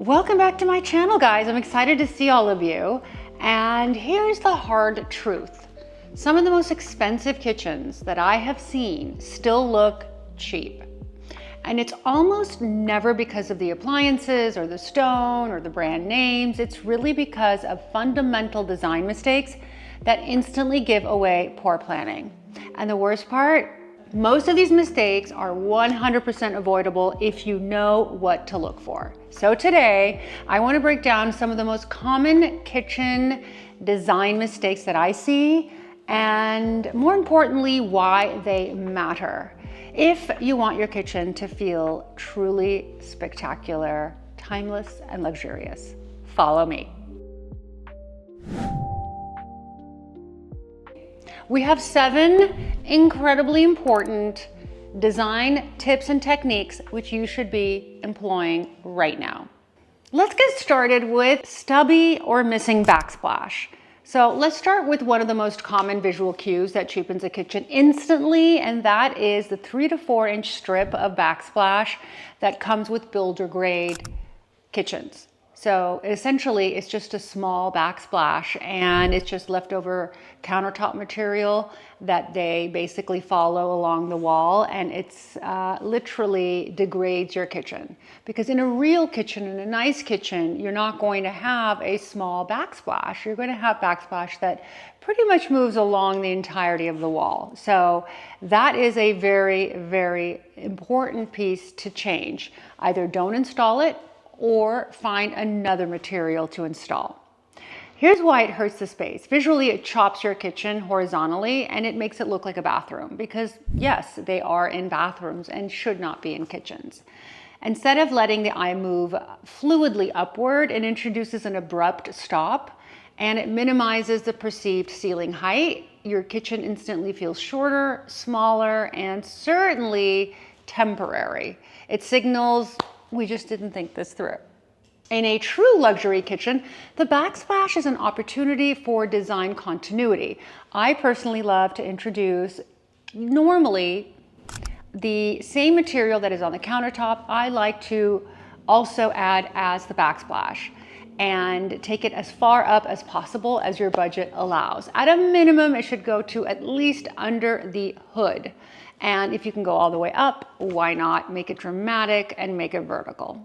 Welcome back to my channel, guys. I'm excited to see all of you. And here's the hard truth. Some of the most expensive kitchens that I have seen still look cheap. And it's almost never because of the appliances or the stone or the brand names. It's really because of fundamental design mistakes that instantly give away poor planning. And the worst part, most of these mistakes are 100% avoidable if you know what to look for. So today, I want to break down some of the most common kitchen design mistakes that I see, and more importantly, why they matter. If you want your kitchen to feel truly spectacular, timeless, and luxurious, follow me. We have 7 incredibly important design tips and techniques which you should be employing right now. Let's get started with stubby or missing backsplash. So let's start with one of the most common visual cues that cheapens a kitchen instantly, and that is the 3 to 4 inch strip of backsplash that comes with builder grade kitchens. So essentially it's just a small backsplash, and it's just leftover countertop material that they basically follow along the wall, and it's literally degrades your kitchen. Because in a real kitchen, in a nice kitchen, you're not going to have a small backsplash. You're going to have backsplash that pretty much moves along the entirety of the wall. So that is a very, very important piece to change. Either don't install it or find another material to install. Here's why it hurts the space. Visually, it chops your kitchen horizontally and it makes it look like a bathroom, because yes, they are in bathrooms and should not be in kitchens. Instead of letting the eye move fluidly upward, it introduces an abrupt stop and it minimizes the perceived ceiling height. Your kitchen instantly feels shorter, smaller, and certainly temporary. It signals, we just didn't think this through. In a true luxury kitchen, the backsplash is an opportunity for design continuity. I personally love to introduce normally the same material that is on the countertop. I like to also add as the backsplash and take it as far up as possible as your budget allows. At a minimum, it should go to at least under the hood. And if you can go all the way up, why not make it dramatic and make it vertical?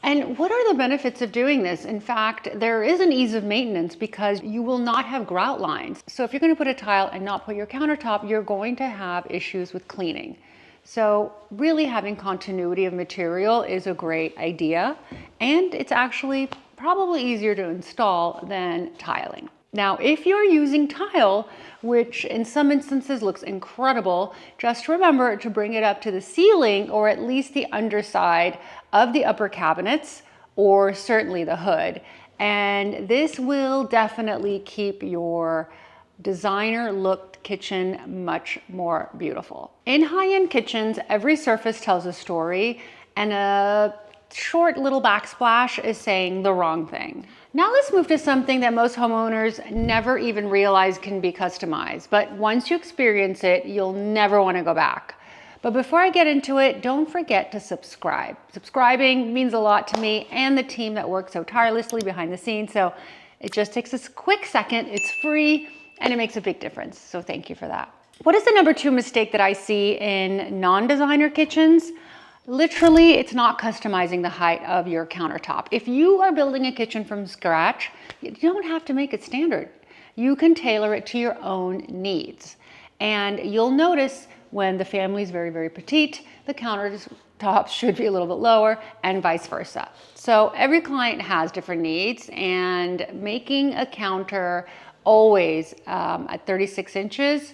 And what are the benefits of doing this? In fact, there is an ease of maintenance because you will not have grout lines. So if you're going to put a tile and not put your countertop, you're going to have issues with cleaning. So really having continuity of material is a great idea, and it's actually probably easier to install than tiling. Now, if you're using tile, which in some instances looks incredible, just remember to bring it up to the ceiling or at least the underside of the upper cabinets, or certainly the hood. And this will definitely keep your designer looked kitchen much more beautiful. In high-end kitchens, every surface tells a story, and a short little backsplash is saying the wrong thing. Now let's move to something that most homeowners never even realize can be customized, but once you experience it, you'll never want to go back. But before I get into it, don't forget to subscribe. Subscribing means a lot to me and the team that works so tirelessly behind the scenes, so it just takes a quick second, it's free, and it makes a big difference, so thank you for that. What is the number 2 mistake that I see in non-designer kitchens? Literally, it's not customizing the height of your countertop. If you are building a kitchen from scratch, you don't have to make it standard. You can tailor it to your own needs. And you'll notice when the family is very, very petite, the countertops should be a little bit lower, and vice versa. So every client has different needs, and making a counter always at 36 inches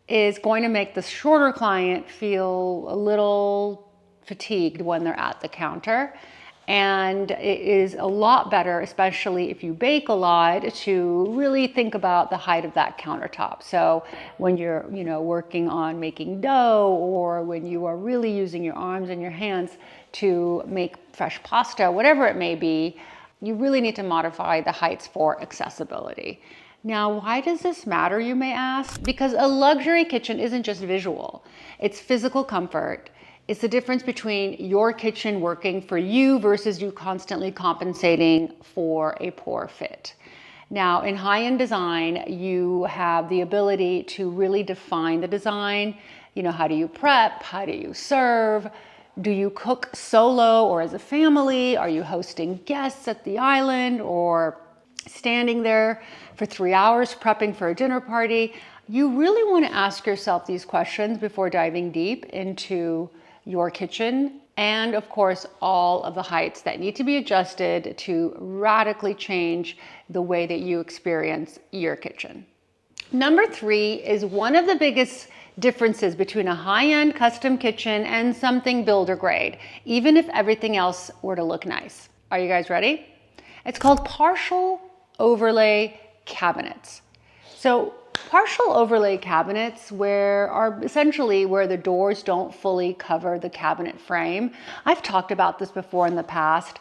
is going to make the shorter client feel a little fatigued when they're at the counter. And it is a lot better, especially if you bake a lot, to really think about the height of that countertop. So when you're, working on making dough, or when you are really using your arms and your hands to make fresh pasta, whatever it may be, you really need to modify the heights for accessibility. Now, why does this matter, you may ask? Because a luxury kitchen isn't just visual. It's physical comfort, It's the difference between your kitchen working for you versus you constantly compensating for a poor fit. Now, in high-end design, you have the ability to really define the design. You know, how do you prep? How do you serve? Do you cook solo or as a family? Are you hosting guests at the island or standing there for 3 hours prepping for a dinner party? You really want to ask yourself these questions before diving deep into your kitchen, and of course all of the heights that need to be adjusted to radically change the way that you experience your kitchen. Number 3 is one of the biggest differences between a high-end custom kitchen and something builder grade, even if everything else were to look nice. Are you guys ready? It's called partial overlay cabinets. So partial overlay cabinets are essentially where the doors don't fully cover the cabinet frame. I've talked about this before in the past.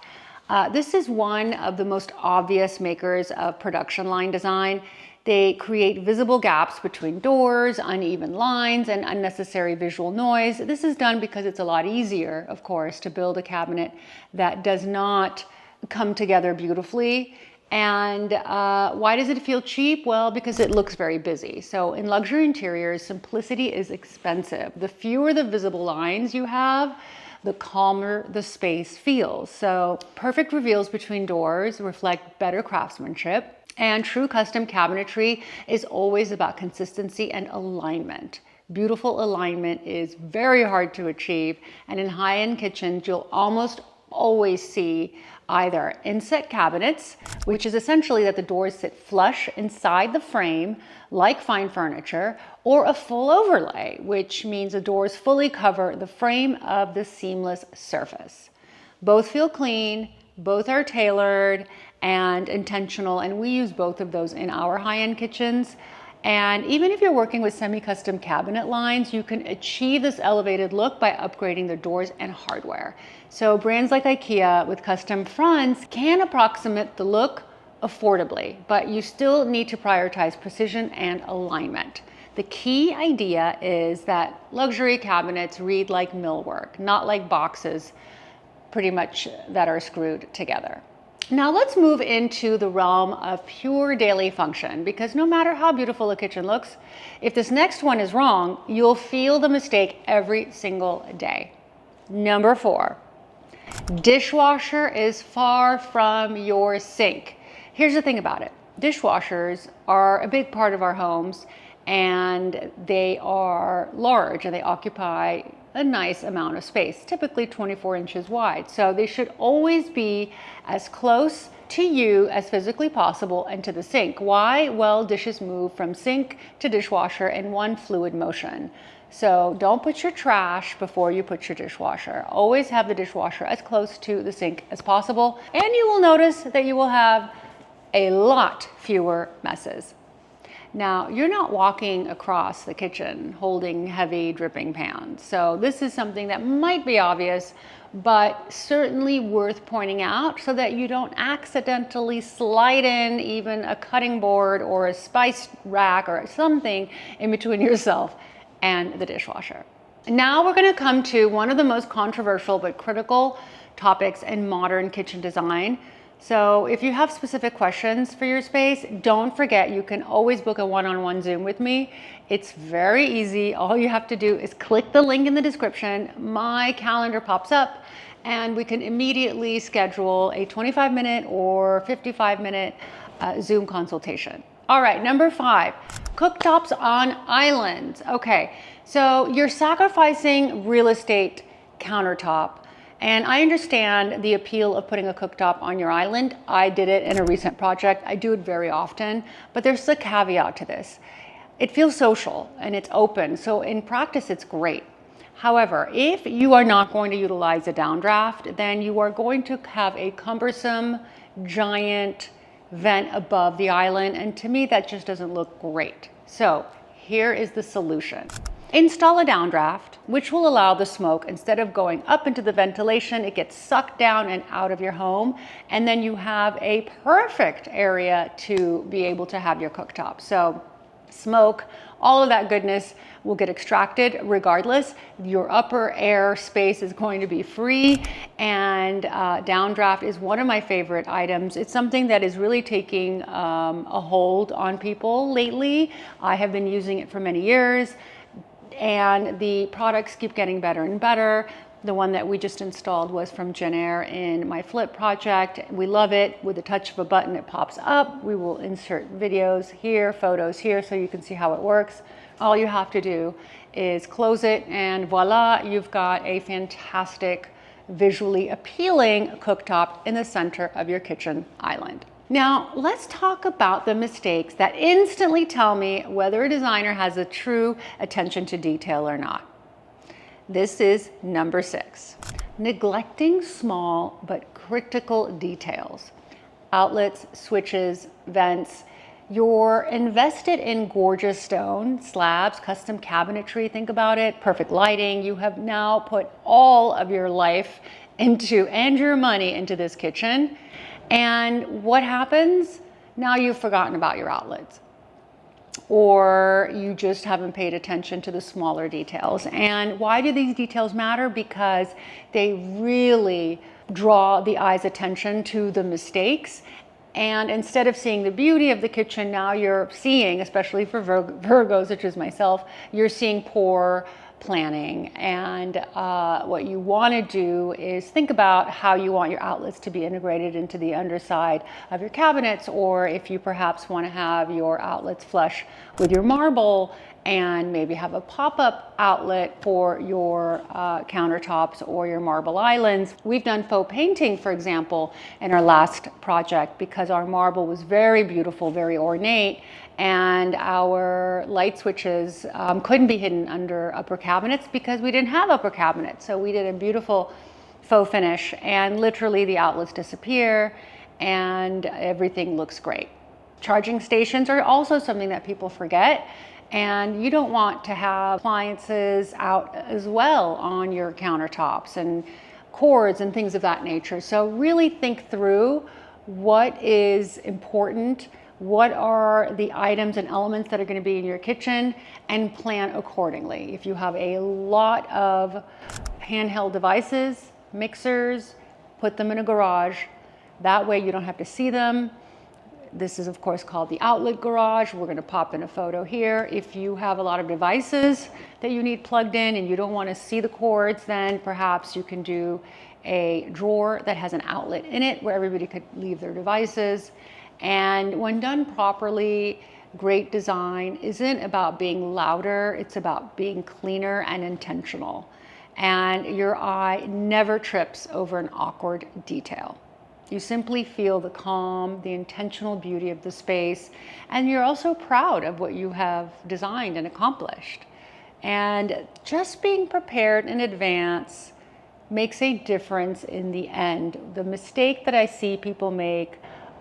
This is one of the most obvious makers of production line design. They create visible gaps between doors, uneven lines, and unnecessary visual noise. This is done because it's a lot easier, of course, to build a cabinet that does not come together beautifully. And why does it feel cheap? Well, because it looks very busy. So in luxury interiors, simplicity is expensive. The fewer the visible lines you have, the calmer the space feels. So perfect reveals between doors reflect better craftsmanship. And true custom cabinetry is always about consistency and alignment. Beautiful alignment is very hard to achieve. And in high-end kitchens, you'll almost always see either inset cabinets, which is essentially that the doors sit flush inside the frame like fine furniture, or a full overlay, which means the doors fully cover the frame of the seamless surface. Both feel clean, both are tailored and intentional, and we use both of those in our high-end kitchens. And even if you're working with semi-custom cabinet lines, you can achieve this elevated look by upgrading the doors and hardware. So brands like IKEA with custom fronts can approximate the look affordably, but you still need to prioritize precision and alignment. The key idea is that luxury cabinets read like millwork, not like boxes pretty much that are screwed together. Now let's move into the realm of pure daily function, because no matter how beautiful a kitchen looks, if this next one is wrong, you'll feel the mistake every single day. Number 4, dishwasher is far from your sink. Here's the thing about it. Dishwashers are a big part of our homes, and they are large and they occupy a nice amount of space, typically 24 inches wide. So they should always be as close to you as physically possible and to the sink. Why? Well, dishes move from sink to dishwasher in one fluid motion. So don't put your trash before you put your dishwasher. Always have the dishwasher as close to the sink as possible, and you will notice that you will have a lot fewer messes. Now, you're not walking across the kitchen holding heavy dripping pans. So this is something that might be obvious, but certainly worth pointing out so that you don't accidentally slide in even a cutting board or a spice rack or something in between yourself and the dishwasher. Now we're going to come to one of the most controversial but critical topics in modern kitchen design. So if you have specific questions for your space, don't forget you can always book a one-on-one Zoom with me. It's very easy. All you have to do is click the link in the description. My calendar pops up and we can immediately schedule a 25-minute or 55-minute Zoom consultation. All right, number 5, cooktops on islands. Okay, so you're sacrificing real estate countertop. And I understand the appeal of putting a cooktop on your island. I did it in a recent project. I do it very often, but there's a caveat to this. It feels social and it's open, so in practice it's great. However, if you are not going to utilize a downdraft, then you are going to have a cumbersome, giant vent above the island, and to me that just doesn't look great. So here is the solution. Install a downdraft, which will allow the smoke, instead of going up into the ventilation, it gets sucked down and out of your home. And then you have a perfect area to be able to have your cooktop. So smoke, all of that goodness will get extracted regardless. Your upper air space is going to be free, and downdraft is one of my favorite items. It's something that is really taking a hold on people lately. I have been using it for many years, and the products keep getting better and better. The one that we just installed was from Jennair in my flip project. We love it. With the touch of a button, it pops up. We will insert videos here, photos here, so you can see how it works. All you have to do is close it, and voila, you've got a fantastic, visually appealing cooktop in the center of your kitchen island. Now, let's talk about the mistakes that instantly tell me whether a designer has a true attention to detail or not. This is number 6, neglecting small but critical details. Outlets, switches, vents. You're invested in gorgeous stone, slabs, custom cabinetry, think about it, perfect lighting. You have now put all of your life into, and your money into this kitchen. And what happens? Now you've forgotten about your outlets, or you just haven't paid attention to the smaller details. And why do these details matter? Because they really draw the eye's attention to the mistakes. And instead of seeing the beauty of the kitchen, now you're seeing, especially for Virgos, such as myself, you're seeing poor planning. And what you want to do is think about how you want your outlets to be integrated into the underside of your cabinets, or if you perhaps want to have your outlets flush with your marble, and maybe have a pop-up outlet for your countertops or your marble islands. We've done faux painting, for example, in our last project, because our marble was very beautiful, very ornate, and our light switches couldn't be hidden under upper cabinets because we didn't have upper cabinets. So we did a beautiful faux finish, and literally the outlets disappear and everything looks great. Charging stations are also something that people forget. And you don't want to have appliances out as well on your countertops, and cords and things of that nature. So really think through what is important, what are the items and elements that are going to be in your kitchen, and plan accordingly. If you have a lot of handheld devices, mixers, put them in a garage. That way you don't have to see them. This is of course called the outlet garage. We're going to pop in a photo here. If you have a lot of devices that you need plugged in and you don't want to see the cords, then perhaps you can do a drawer that has an outlet in it where everybody could leave their devices. And when done properly, great design isn't about being louder, it's about being cleaner and intentional. And your eye never trips over an awkward detail. You simply feel the calm, the intentional beauty of the space, and you're also proud of what you have designed and accomplished. And just being prepared in advance makes a difference in the end. The mistake that I see people make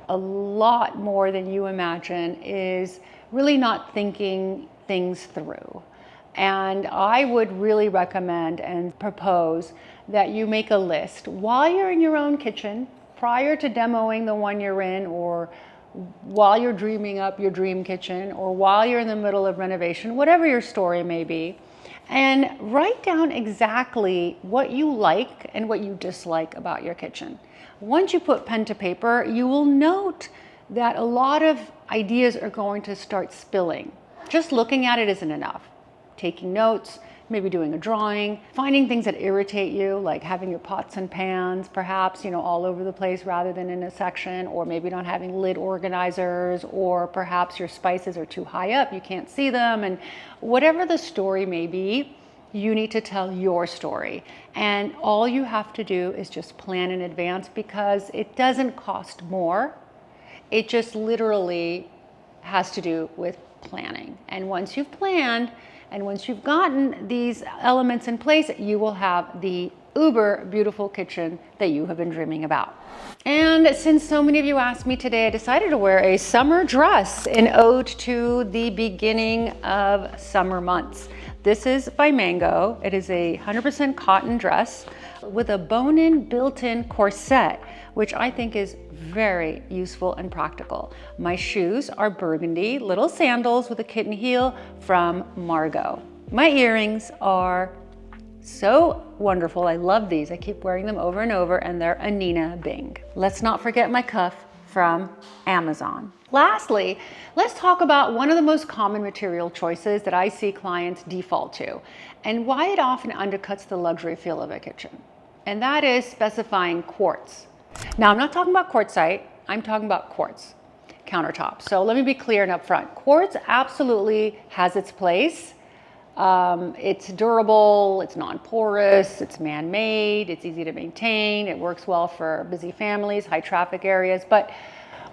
a lot more than you imagine is really not thinking things through. And I would really recommend and propose that you make a list while you're in your own kitchen, prior to demoing the one you're in, or while you're dreaming up your dream kitchen, or while you're in the middle of renovation, whatever your story may be, and write down exactly what you like and what you dislike about your kitchen. Once you put pen to paper, you will note that a lot of ideas are going to start spilling. Just looking at it isn't enough. Taking notes, maybe doing a drawing, finding things that irritate you, like having your pots and pans perhaps, all over the place rather than in a section, or maybe not having lid organizers, or perhaps your spices are too high up, you can't see them. And whatever the story may be, you need to tell your story. And all you have to do is just plan in advance, because it doesn't cost more. It just literally has to do with planning. And once you've planned, and once you've gotten these elements in place, you will have the uber beautiful kitchen that you have been dreaming about. And since so many of you asked me today, I decided to wear a summer dress in ode to the beginning of summer months. This is by Mango. It is a 100% cotton dress. with a bone-in built-in corset, which I think is very useful and practical. My shoes are burgundy little sandals with a kitten heel from Margot. My earrings are so wonderful. I love these. I keep wearing them over and over, and they're a Nina Bing. Let's not forget my cuff from Amazon. Lastly, let's talk about one of the most common material choices that I see clients default to and why it often undercuts the luxury feel of a kitchen. And that is specifying quartz. Now, I'm not talking about quartzite, I'm talking about quartz countertops. So let me be clear and upfront. Quartz absolutely has its place. It's durable, it's non-porous, it's man-made, it's easy to maintain, it works well for busy families, high traffic areas. But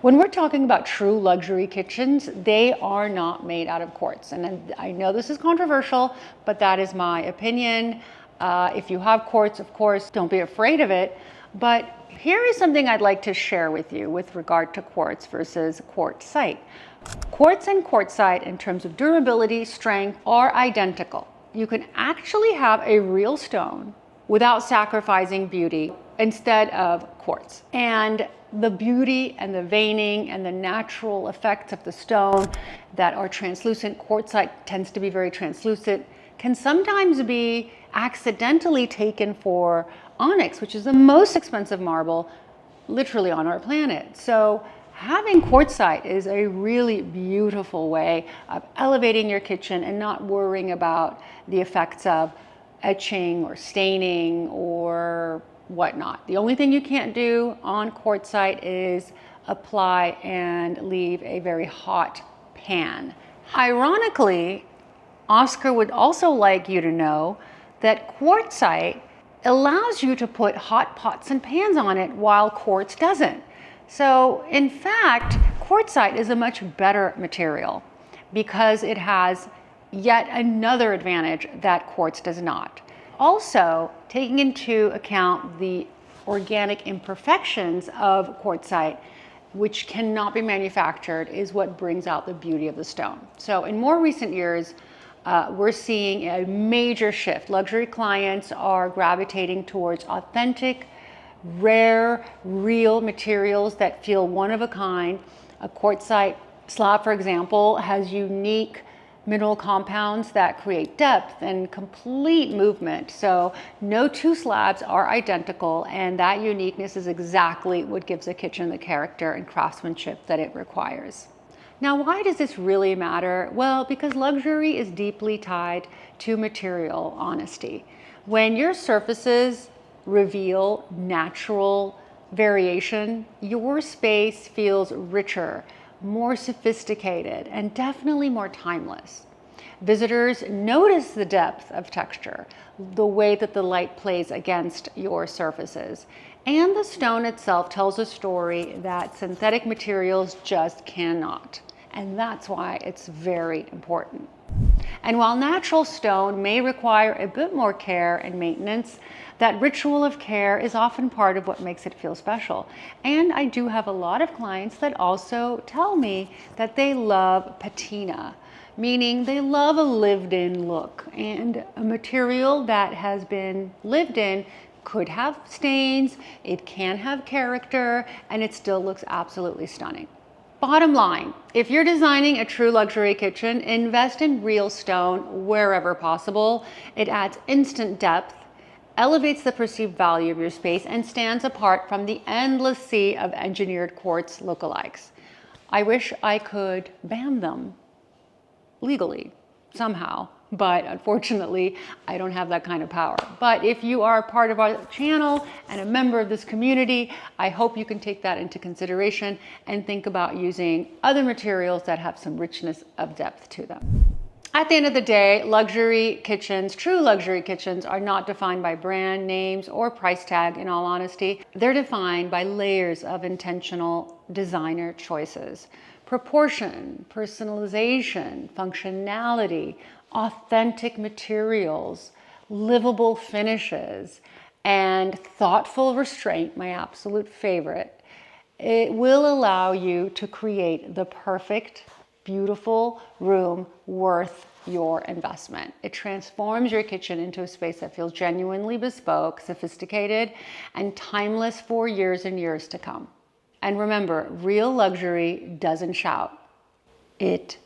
when we're talking about true luxury kitchens, they are not made out of quartz. And I know this is controversial, but that is my opinion. If you have quartz, of course, don't be afraid of it. But here is something I'd like to share with you with regard to quartz versus quartzite. Quartz and quartzite, in terms of durability, strength, are identical. You can actually have a real stone without sacrificing beauty instead of quartz. And the beauty and the veining and the natural effects of the stone that are translucent, quartzite tends to be very translucent, can sometimes be accidentally taken for onyx, which is the most expensive marble literally on our planet. So having quartzite is a really beautiful way of elevating your kitchen and not worrying about the effects of etching or staining or whatnot. The only thing you can't do on quartzite is apply and leave a very hot pan. Ironically, Oscar would also like you to know that quartzite allows you to put hot pots and pans on it while quartz doesn't. So in fact, quartzite is a much better material because it has yet another advantage that quartz does not. Also, taking into account the organic imperfections of quartzite, which cannot be manufactured, is what brings out the beauty of the stone. So in more recent years, we're seeing a major shift. Luxury clients are gravitating towards authentic, rare, real materials that feel one of a kind. A quartzite slab, for example, has unique mineral compounds that create depth and complete movement. So no two slabs are identical, and that uniqueness is exactly what gives a kitchen the character and craftsmanship that it requires. Now, why does this really matter? Well, because luxury is deeply tied to material honesty. When your surfaces reveal natural variation, your space feels richer, more sophisticated, and definitely more timeless. Visitors notice the depth of texture, the way that the light plays against your surfaces, and the stone itself tells a story that synthetic materials just cannot. And that's why it's very important. And while natural stone may require a bit more care and maintenance, that ritual of care is often part of what makes it feel special. And I do have a lot of clients that also tell me that they love patina, meaning they love a lived-in look. And a material that has been lived in could have stains, it can have character, and it still looks absolutely stunning. Bottom line, if you're designing a true luxury kitchen, invest in real stone wherever possible. It adds instant depth, elevates the perceived value of your space, and stands apart from the endless sea of engineered quartz lookalikes. I wish I could ban them legally somehow, but unfortunately, I don't have that kind of power. But if you are part of our channel and a member of this community, I hope you can take that into consideration and think about using other materials that have some richness of depth to them. At the end of the day, luxury kitchens, true luxury kitchens, are not defined by brand names or price tag, in all honesty. They're defined by layers of intentional designer choices. Proportion, personalization, functionality, authentic materials, livable finishes, and thoughtful restraint, my absolute favorite. It will allow you to create the perfect beautiful room worth your investment. It transforms your kitchen into a space that feels genuinely bespoke, sophisticated, and timeless for years and years to come. And remember, real luxury doesn't shout, it